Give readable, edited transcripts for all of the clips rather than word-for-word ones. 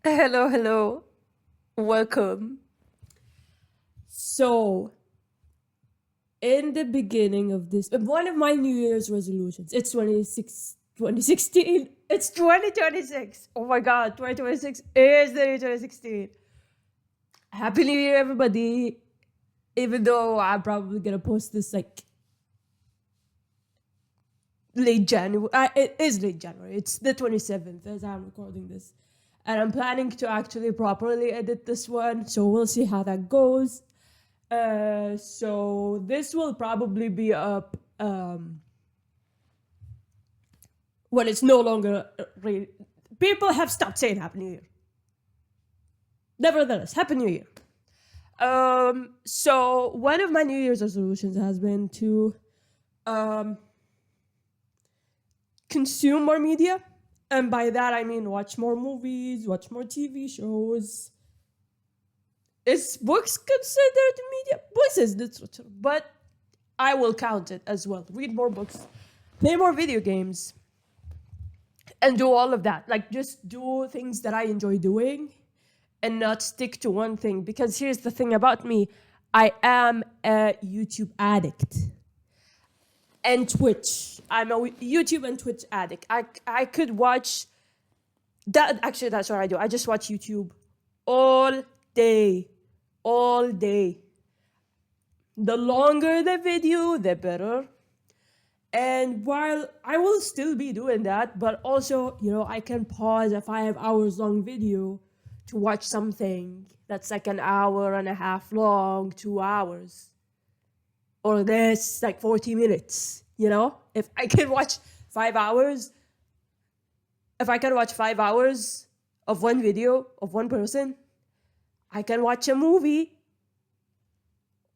Hello, hello. Welcome. So, in the beginning of this, one of my New Year's resolutions, it's 2016. It's 2026. Oh my God, 2026 is the year 2016. Happy New Year, everybody. Even though I'm probably going to post this like late January. It is late January. It's the 27th as I'm recording this. And I'm planning to actually properly edit this one. So we'll see how that goes. So this will probably be up when it's no longer people have stopped saying Happy New Year. Nevertheless, Happy New Year. So one of my New Year's resolutions has been to consume more media, and by that I mean watch more movies, watch more TV shows. Is books considered media? Books is literature, but I will count it as well. Read more books, play more video games, and do all of that. Like, just do things that I enjoy doing and not stick to one thing. Because here's the thing about me, I am a YouTube addict. And Twitch. I'm a YouTube and Twitch addict. I could watch that. Actually, that's what I do. I just watch YouTube all day. All day. The longer the video, the better. And while I will still be doing that, but also, I can pause a 5 hours long video to watch something that's like an hour and a half long, 2 hours. Or this, like 40 minutes, If I can watch 5 hours, if I can watch 5 hours of one video of one person, I can watch a movie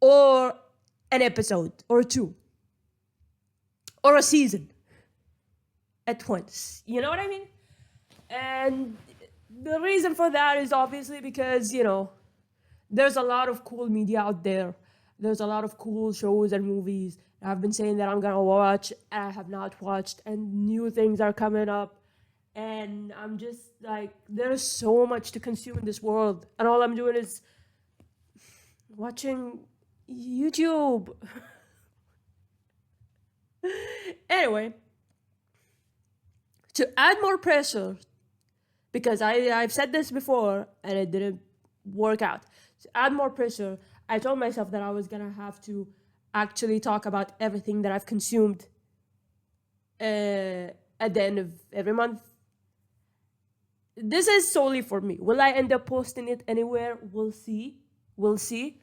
or an episode or two or a season at once. You know what I mean? And the reason for that is obviously because, there's a lot of cool media out there. There's a lot of cool shows and movies I've been saying that I'm gonna watch and I have not watched, and new things are coming up. And I'm just like, there's so much to consume in this world, and all I'm doing is watching YouTube. Anyway, to add more pressure, because I've said this before and it didn't work out. To add more pressure, I told myself that I was gonna have to actually talk about everything that I've consumed at the end of every month. This is solely for me. Will I end up posting it anywhere? We'll see. We'll see.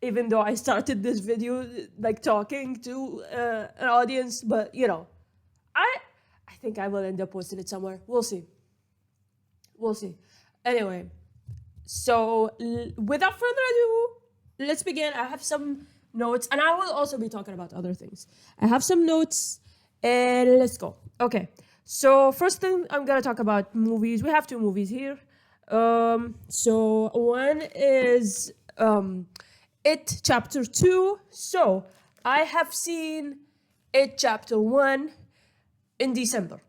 Even though I started this video like talking to an audience, but I think I will end up posting it somewhere. We'll see. We'll see. Anyway, so without further ado, let's begin. I have some notes, and I will also be talking about other things. I have some notes, and let's go. Okay. So first thing, I'm gonna talk about movies. We have two movies here. So one is It Chapter 2. So I have seen It Chapter 1 in December.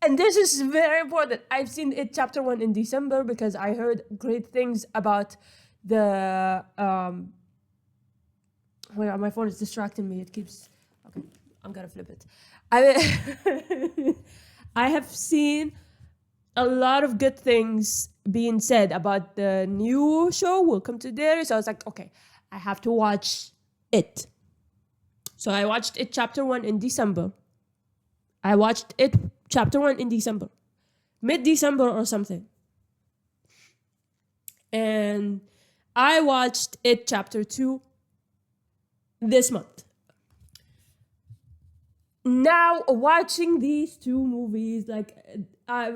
And this is very important. I've seen It Chapter 1 in December because I heard great things about the wait, my phone is distracting me. It keeps okay. I'm gonna flip it. I I have seen a lot of good things being said about the new show, Welcome to Dairy. So I was like, okay, I have to watch it. So I watched It Chapter 1 in December. I watched It Chapter 1 in December. Mid-December or something. And I watched It Chapter 2 this month. Now watching these two movies, like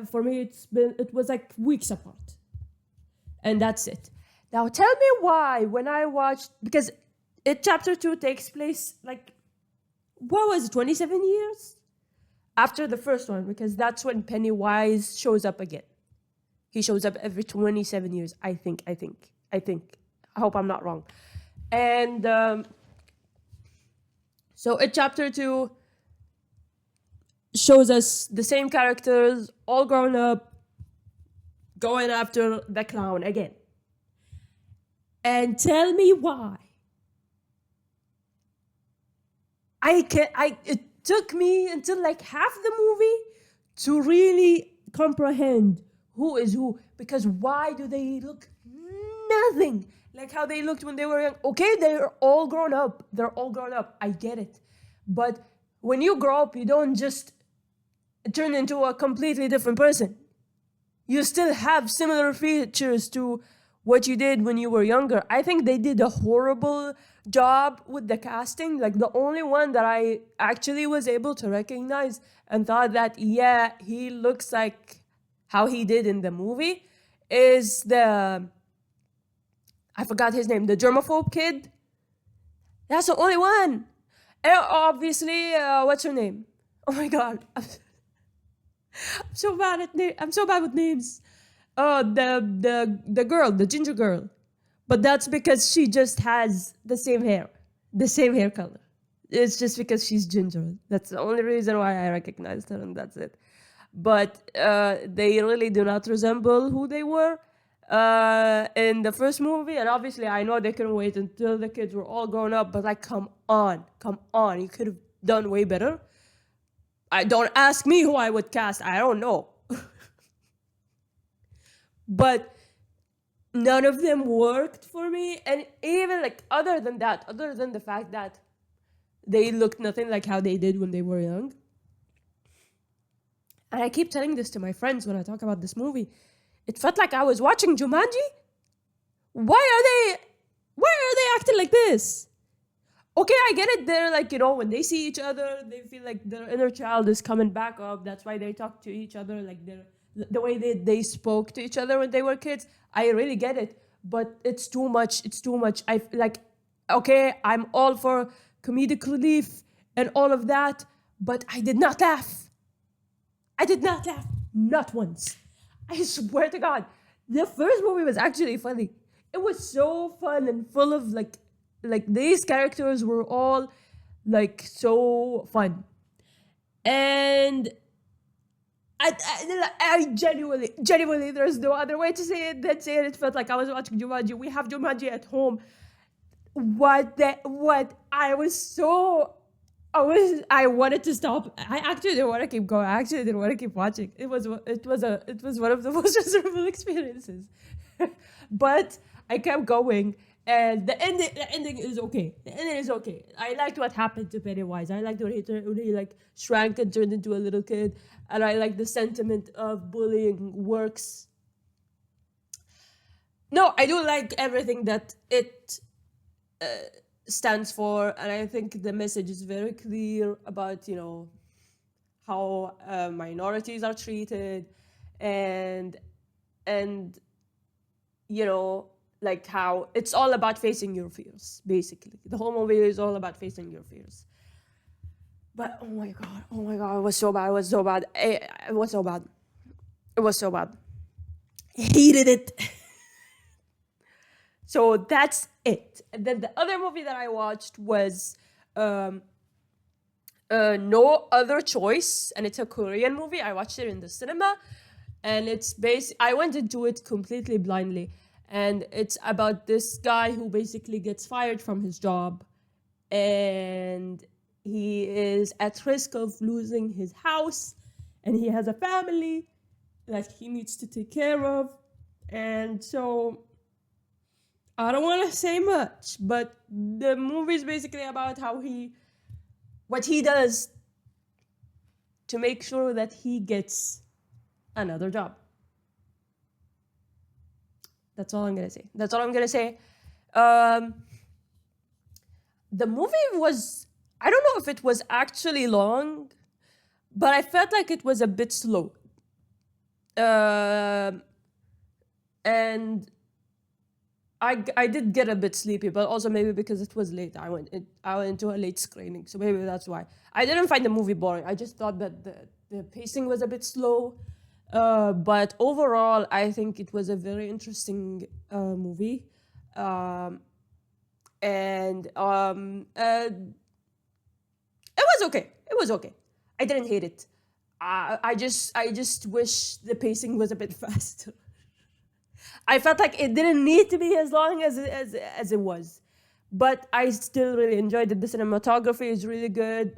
for me, it was like weeks apart, and that's it. Now tell me why when I watched, because It Chapter 2 takes place like, what was it, 27 years after the first one, because that's when Pennywise shows up again. He shows up every 27 years, I think. I hope I'm not wrong. And so It Chapter 2 shows us the same characters, all grown up, going after the clown again. And tell me why. It took me until like half the movie to really comprehend who is who, because why do they look nothing like how they looked when they were young? Okay, they're all grown up. They're all grown up. I get it. But when you grow up, you don't just turn into a completely different person. You still have similar features to what you did when you were younger. I think they did a horrible job with the casting. Like, the only one that I actually was able to recognize and thought that, yeah, he looks like how he did in the movie is I forgot his name, the germaphobe kid. That's the only one. And obviously, what's her name? Oh my god. I'm so bad with names. Oh, the girl, the ginger girl. But that's because she just has the same hair color. It's just because she's ginger. That's the only reason why I recognized her, and that's it. But they really do not resemble who they were in the first movie. And obviously, I know they couldn't wait until the kids were all grown up. But like, come on, you could have done way better. I don't ask me who I would cast. I don't know. But none of them worked for me. And even like, other than the fact that they looked nothing like how they did when they were young. And I keep telling this to my friends when I talk about this movie. It felt like I was watching Jumanji. Why are they acting like this? Okay, I get it. They're like, when they see each other, they feel like their inner child is coming back up. That's why they talk to each other like the way they spoke to each other when they were kids. I really get it. But it's too much. It's too much. I like, okay, I'm all for comedic relief and all of that, but I did not laugh. I did not laugh. Not once. I swear to God. The first movie was actually funny. It was so fun and full of like these characters were all like so fun. And I genuinely, there's no other way to say it than say it. It felt like I was watching Jumanji. We have Jumanji at home. I wanted to stop. I actually didn't want to keep going. I actually didn't want to keep watching. It was one of the most miserable experiences. But I kept going, and the ending is okay. The ending is okay. I liked what happened to Pennywise. I liked when he like shrank and turned into a little kid, and I like the sentiment of bullying works. No, I do like everything that it stands for, and I think the message is very clear about how minorities are treated, and like how it's all about facing your fears. Basically, the whole movie is all about facing your fears. But oh my god, it was so bad. It was so bad. It was so bad. It was so bad. Hated it. So that's it. And then the other movie that I watched was No Other Choice, and it's a Korean movie. I watched it in the cinema, and I went into it completely blindly, and it's about this guy who basically gets fired from his job, and he is at risk of losing his house, and he has a family that he needs to take care of, and so I don't want to say much, but the movie is basically about what he does to make sure that he gets another job. That's all I'm gonna say. The movie was, I don't know if it was actually long, but I felt like it was a bit slow. And I did get a bit sleepy, but also maybe because it was late. I went into a late screening, so maybe that's why. I didn't find the movie boring. I just thought that the pacing was a bit slow. But overall, I think it was a very interesting movie. And it was okay. It was okay. I didn't hate it. I just wish the pacing was a bit faster. I felt like it didn't need to be as long as it was, but I still really enjoyed it. The cinematography is really good.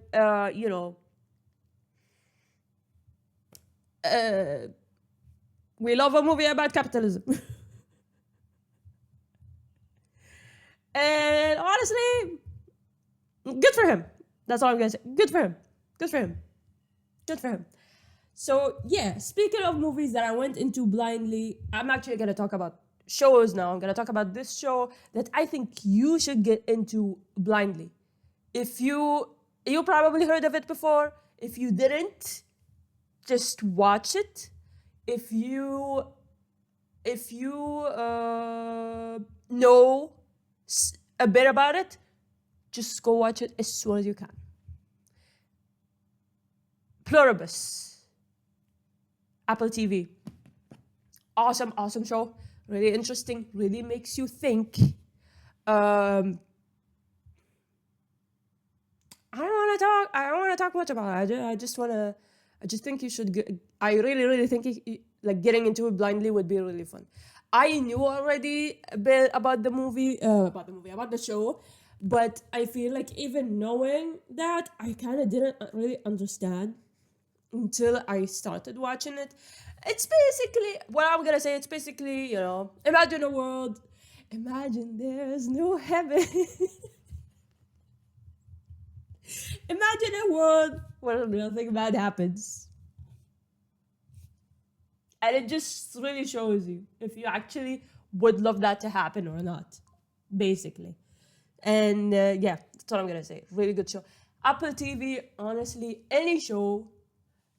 We love a movie about capitalism. And honestly, good for him. That's all I'm gonna say. Good for him. Good for him. Good for him. So yeah, speaking of movies that I went into blindly, I'm actually gonna talk about shows now. I'm gonna talk about this show that I think you should get into blindly. If you probably heard of it before. If you didn't, just watch it. If you know a bit about it, just go watch it as soon as you can. Pluribus, Apple TV. Awesome show. Really interesting. Really makes you think. I don't want to talk much about it. I just think you should. I really think like getting into it blindly would be really fun. I knew already a bit about the movie, about the show, but I feel like even knowing that, I kind of didn't really understand until I started watching it. It's basically what I'm gonna say. It's basically, imagine a world. Imagine there's no heaven. Imagine a world where nothing bad happens. And it just really shows you if you actually would love that to happen or not, basically. And yeah, that's what I'm going to say. Really good show. Apple TV, honestly, any show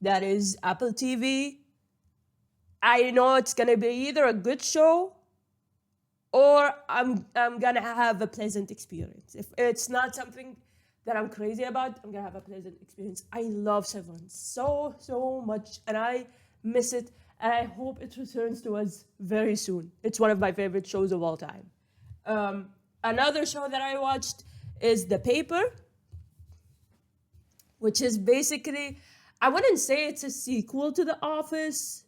that is Apple TV, I know it's going to be either a good show or I'm going to have a pleasant experience. If it's not something that I'm crazy about, I'm going to have a pleasant experience. I love Severance so much, and I miss it, and I hope it returns to us very soon. It's one of my favorite shows of all time. Another show that I watched is The Paper, which is basically, I wouldn't say it's a sequel to The Office.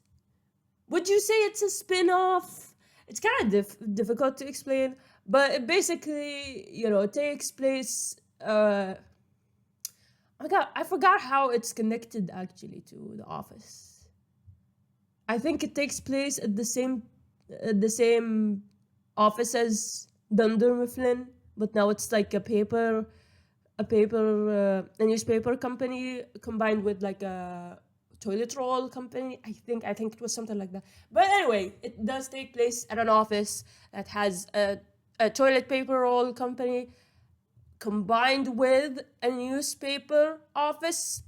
Would you say it's a spin-off? It's kind of difficult to explain, but it basically, takes place. I forgot how it's connected actually to The Office. I think it takes place at the same office as Dunder Mifflin, but now it's like a newspaper company combined with like a toilet roll company. I think it was something like that. But anyway, it does take place at an office that has a toilet paper roll company combined with a newspaper office.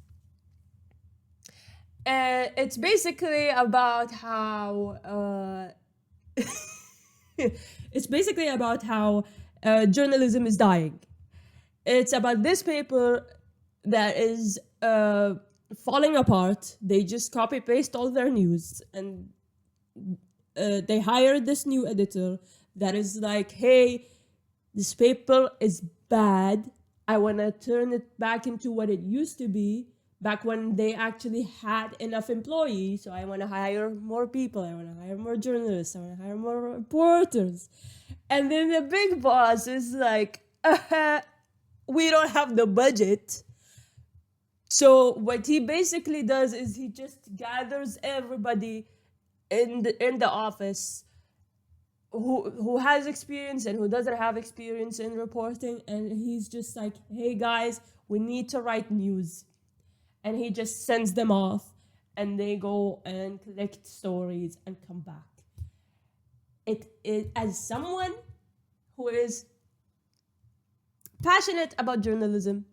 It's basically about how journalism is dying. It's about this paper that is falling apart. They just copy paste all their news, and they hired this new editor that is like, hey, this paper is bad. I want to turn it back into what it used to be back when they actually had enough employees. So I want to hire more people. I want to hire more journalists. I want to hire more reporters. And then the big boss is like, we don't have the budget. So what he basically does is he just gathers everybody in the office who has experience and who doesn't have experience in reporting, and he's just like, hey guys, we need to write news. And he just sends them off, and they go and collect stories and come back. It as someone who is passionate about journalism,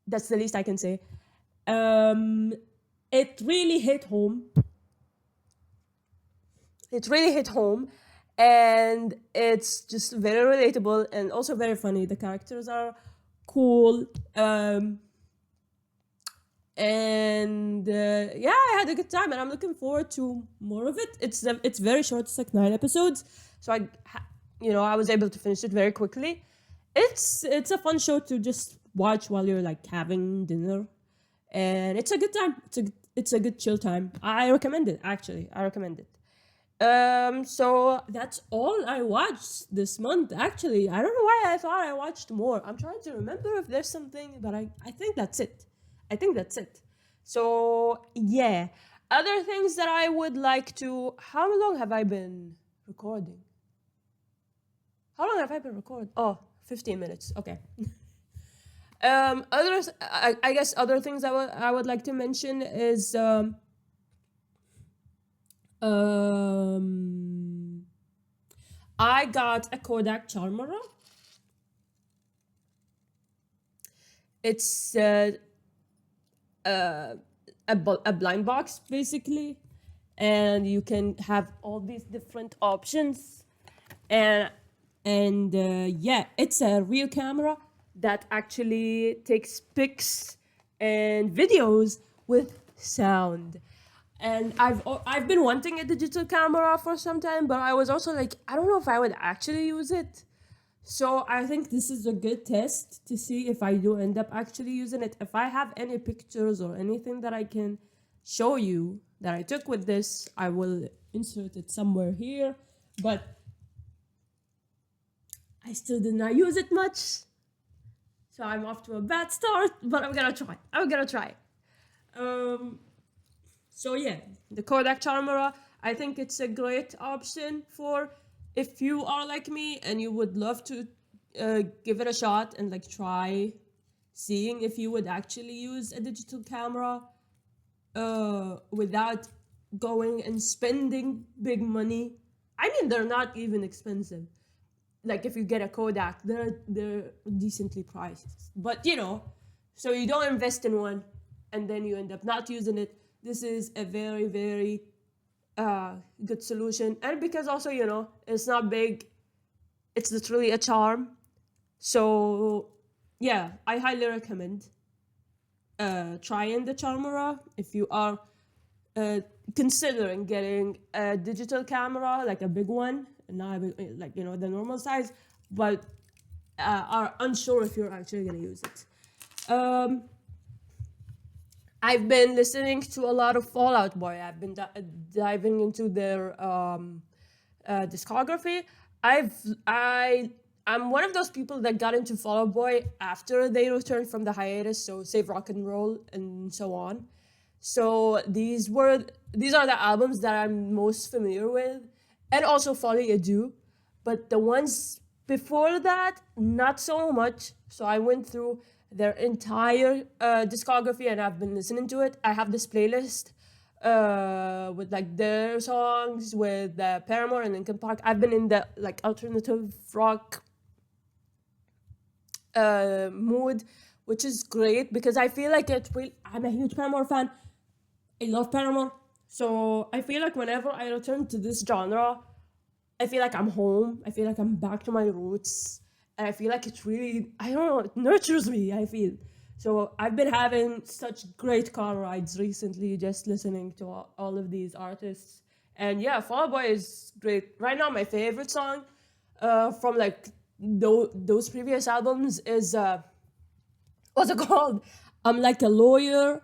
that's the least I can say. It really hit home. And it's just very relatable and also very funny. The characters are cool. Yeah, I had a good time, and I'm looking forward to more of it. It's very short. It's like 9 episodes, so I was able to finish it very quickly. It's a fun show to just watch while you're like having dinner, and it's a good time. It's a good chill time. I recommend it. Actually, I recommend it. So that's all I watched this month. Actually, I don't know why I thought I watched more. I'm trying to remember if there's something, but I think that's it. I think that's it. So yeah, other things that I would like to. How long have I been recording? How long have I been recording? Oh, 15 minutes. Okay. Others. I guess other things I would like to mention is um I got a Kodak Charmera. It's a blind box basically, and you can have all these different options, and yeah, it's a real camera that actually takes pics and videos with sound. And I've been wanting a digital camera for some time, but I was also like, I don't know if I would actually use it. So I think this is a good test to see if I do end up actually using it. If I have any pictures or anything that I can show you that I took with this, I will insert it somewhere here. But I still did not use it much. So I'm off to a bad start, but I'm gonna try. I'm gonna try. Um, so yeah, the Kodak Charmera, I think it's a great option for if you are like me and you would love to give it a shot and like try seeing if you would actually use a digital camera without going and spending big money. I mean, they're not even expensive. Like if you get a Kodak, they're decently priced. But so you don't invest in one and then you end up not using it. This is a very, very good solution. And because also, it's not big, it's literally a charm. So yeah, I highly recommend trying the Charmera if you are uh, considering getting a digital camera, like a big one, not a big, like the normal size, but are unsure if you're actually gonna use it. Um, I've been listening to a lot of Fallout Boy. I've been diving into their discography. I've I I'm one of those people that got into Fall Out Boy after they returned from the hiatus, so Save Rock and Roll and so on. So these are the albums that I'm most familiar with, and also Folly Adieu. But the ones before that, not so much. So I went through their entire discography and I've been listening to it. I have this playlist with like their songs with Paramore and Linkin Park. I've been in the like alternative rock mood, which is great because I feel like I'm a huge Paramore fan. I love Paramore. So I feel like whenever I return to this genre, I feel like I'm home. I feel like I'm back to my roots. And I feel like it really, I don't know, it nurtures me, I feel. So I've been having such great car rides recently just listening to all of these artists. And yeah, Fall Out Boy is great. Right now, my favorite song from like those previous albums is, what's it called? I'm Like a Lawyer.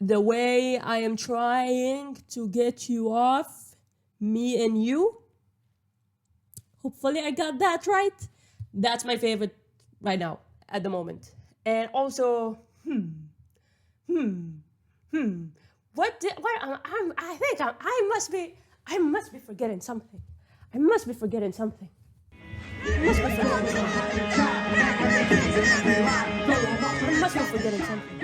The way I am trying to get you off, me and you. Hopefully, I got that right. That's my favorite right now at the moment. And also, I think I must be forgetting something. I must be forgetting something. I must be forgetting something. I must be forgetting something.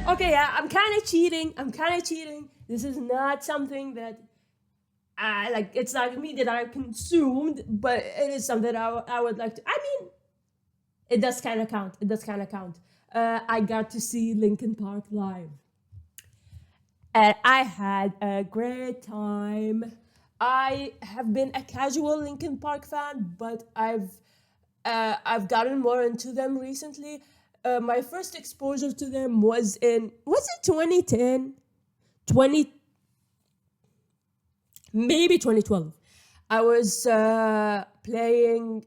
Okay, yeah, I'm kind of cheating. This is not something that I like. It's not media that I consumed, but it is something I would like to. I mean, it does kind of count. I got to see Linkin Park live, and I had a great time. I have been a casual Linkin Park fan, but I've gotten more into them recently. My first exposure to them was it 2010, 20 maybe 2012. I was playing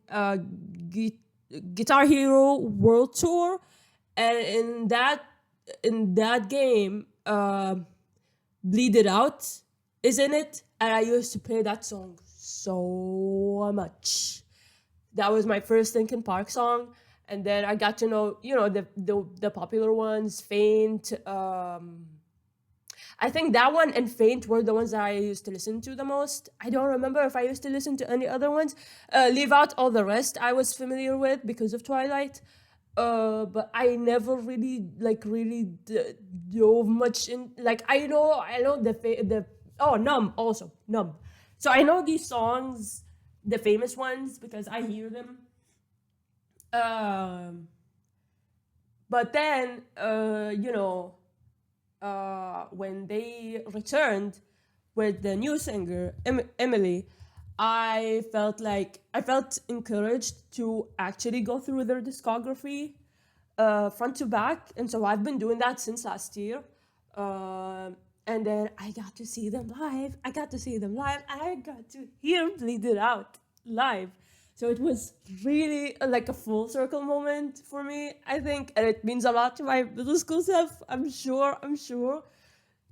Guitar Hero World Tour, and in that game, Bleed It Out is in it, and I used to play that song so much. That was my first Linkin Park song, and then I got to know, the popular ones, Faint. I think that one and Faint were the ones that I used to listen to the most. I don't remember if I used to listen to any other ones. Leave out all the rest I was familiar with because of Twilight. But I never really dove much in. Like I know the oh, Numb, also Numb. So I know these songs, the famous ones, because I hear them. Um, but then when they returned with the new singer Emily, I felt encouraged to actually go through their discography front to back, and so I've been doing that since last year. And then I got to see them live. And I got to hear Bleed It Out live. So it was really like a full circle moment for me, I think, and it means a lot to my middle school self. I'm sure.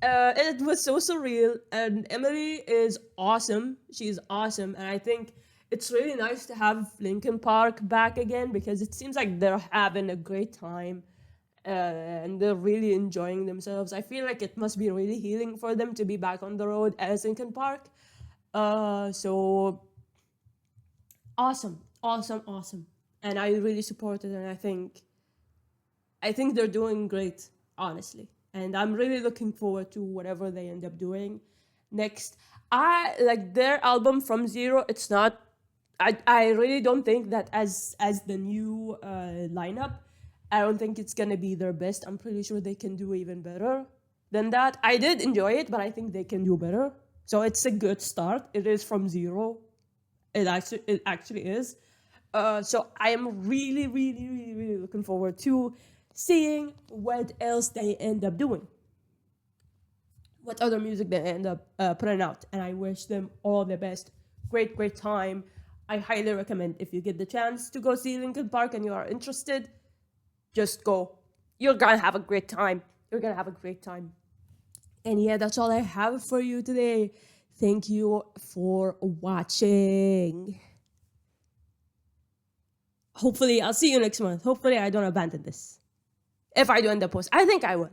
And it was so surreal. And Emily is awesome. She's awesome, and I think it's really nice to have Linkin Park back again because it seems like they're having a great time, and they're really enjoying themselves. I feel like it must be really healing for them to be back on the road as Linkin Park. So awesome, awesome, awesome, and I really support it. And I think they're doing great, honestly. And I'm really looking forward to whatever they end up doing next. I like their album From Zero. It's not. I really don't think that as the new lineup, I don't think it's gonna be their best. I'm pretty sure they can do even better than that. I did enjoy it, but I think they can do better. So it's a good start. It is From Zero. It actually is. So I am really, really, really, really looking forward to seeing what else they end up doing, what other music they end up putting out, and I wish them all the best. Great, great time. I highly recommend, if you get the chance to go see Linkin Park and you are interested, just go. You're gonna have a great time. You're gonna have a great time. And yeah, that's all I have for you today. Thank you for watching. Hopefully, I'll see you next month. Hopefully, I don't abandon this. If I do end up post, I think I will.